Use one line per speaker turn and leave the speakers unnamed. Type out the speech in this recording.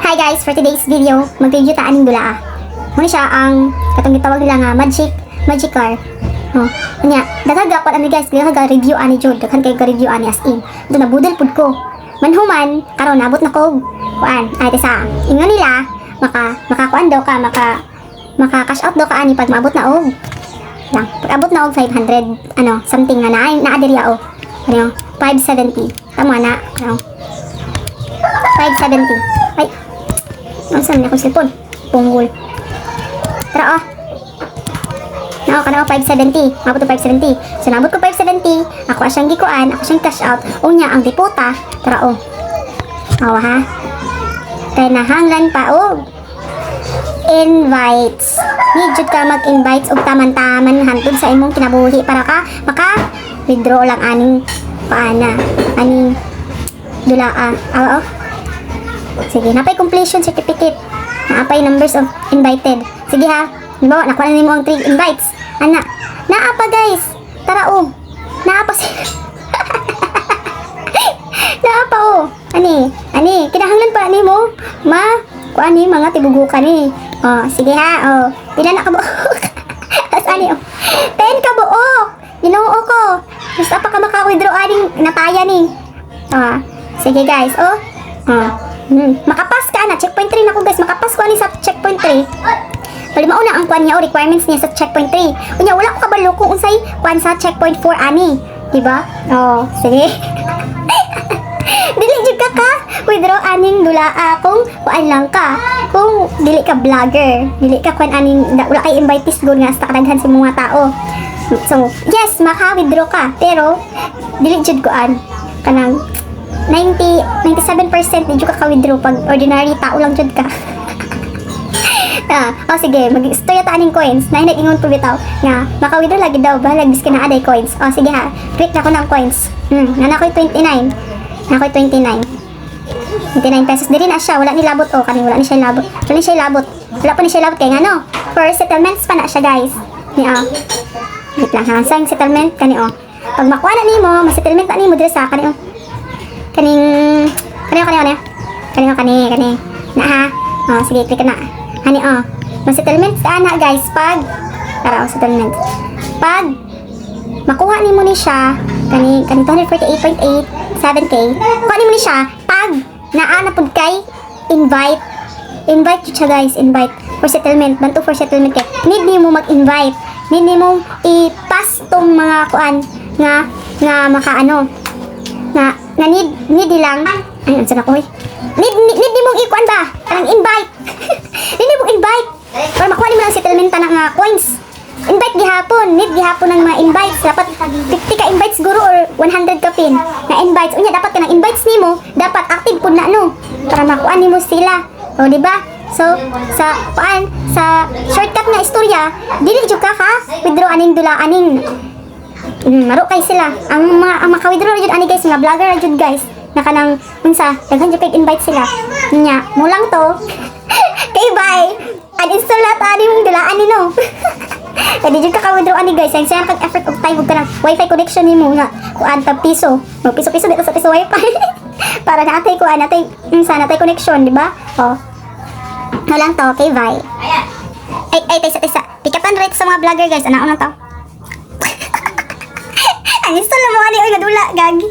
Hi guys, for today's video, mag-review ta aning dula. Muna siya ang katong gitawag nila nga magic car. Oh, nya, daghan dapat ani guys, daghan ga review ani jud, daghan kay review ani as in. Do nabudol pud ko. Manhuman karon nabot na ko kuan. Ay sa ingon nila makakuan daw ka, maka cash out daw ka ani pag maabot na og lang. Pag abot na og 500 ano, something nga naa diriya ano, 570. Tama na, ano. 570. Ay. Nasaan na akong cellphone? Punggol. Tara Nao ka na 570. Mabot ko 570. So nabot ko 570. Ako asyang gikuan. Ako siyang cash out. Unya ang diputa. Tara ha. Kaya nahanglan pa invites. Need jud ka mag-invites og taman-taman hantod sa imong kinabuhi para ka maka-withdraw lang aning paana. Aning dulaa. Sige, napay completion certificate. Napay numbers of invited. Sige ha. Diba, nakuha na mo ang 3 invites. Naapa guys. Tara Naapa Naapa Ani, kinahanglan pa ni mo. Kuan ni mga tibugukan ni. Sige ha. Pila na ka buok? Asani 10 ka buok. Ginoo ko. Gusto pa ka maka-withdraw aning nataya ni. Sige guys. Makapas ka na. Checkpoint 3 na ko guys. Makapas ko ani sa checkpoint 3. Palima una ang kuan niya requirements niya sa checkpoint 3. Unya wala ko kabalo kung unsay kuan sa checkpoint 4 ani. Diba? Sige. Dili jud ka withdraw aning dulaa kung kuan lang ka. Kung dili ka vlogger, dili ka kuan aning wala kay invitees good nga sa kadaghan sa mga tao. So, yes, maka-withdraw ka. Pero dili jud kuan kanang 97% di jud ka withdraw pag ordinary tao lang jud ka. Sige, mag-story ta aning coins. Nag-ingon po bitaw nga maka-withdraw lagi daw ba lagis ka na aday coins. Sige ha. Click na ko ng coins. Nanakoy 29. Nakoy 29. 29 pesos diri na siya. Wala ni labot kaning wala ni siya labot. Wala pa ni siya labot kay ngano. For settlements pa na siya guys. Wait lang ha. Sang settlement kani Pag makuha na nimo, ma-settlement na nimo diri sa kani kani na ha. Sige, click na. Hani ma-settlement ka na guys pag settlement. Pag makuha nimo ni siya kani 248.8 7k. Kuha nimo ni siya pag naa na pud kay invite siya guys, invite for settlement, bantu for settlement kay. Need nimo mag-invite. Need nimo i-pass tong mga kuan nga makaano na need lang ayun sa ko need mo ikuan ba kanang invite. Need mo invite para makuha nimo lang settlement na nga coins. Invite need gihapon ng mga invites. Dapat 50 ka invites guro or 100 ka pin na invites. Unya dapat kanang invites nimo dapat active pud na para makuha nimo sila. Di ba? So sa shortcut na istorya dili jud ka withdraw aning dula aning maro kay sila. Ang maka-withdraw jud ani guys, mga vlogger jud guys. Na kanang unsa, daghan jud kay invite sila. Nya, mo lang to. Kay bye. Uninstall na ta ani mong dulaan ni no. Kaya di jud ka withdraw ani guys. Ang sayang kag effort og time ug kanang wifi connection nimo nga kuan tag piso. Piso dito sa piso wifi. Para natay kuan natay connection, di ba? Mo lang to, kay bye. Ay taysa. Pikatan rate sa mga vlogger guys. Ana to. Install na mo ani oy nga dula gagi.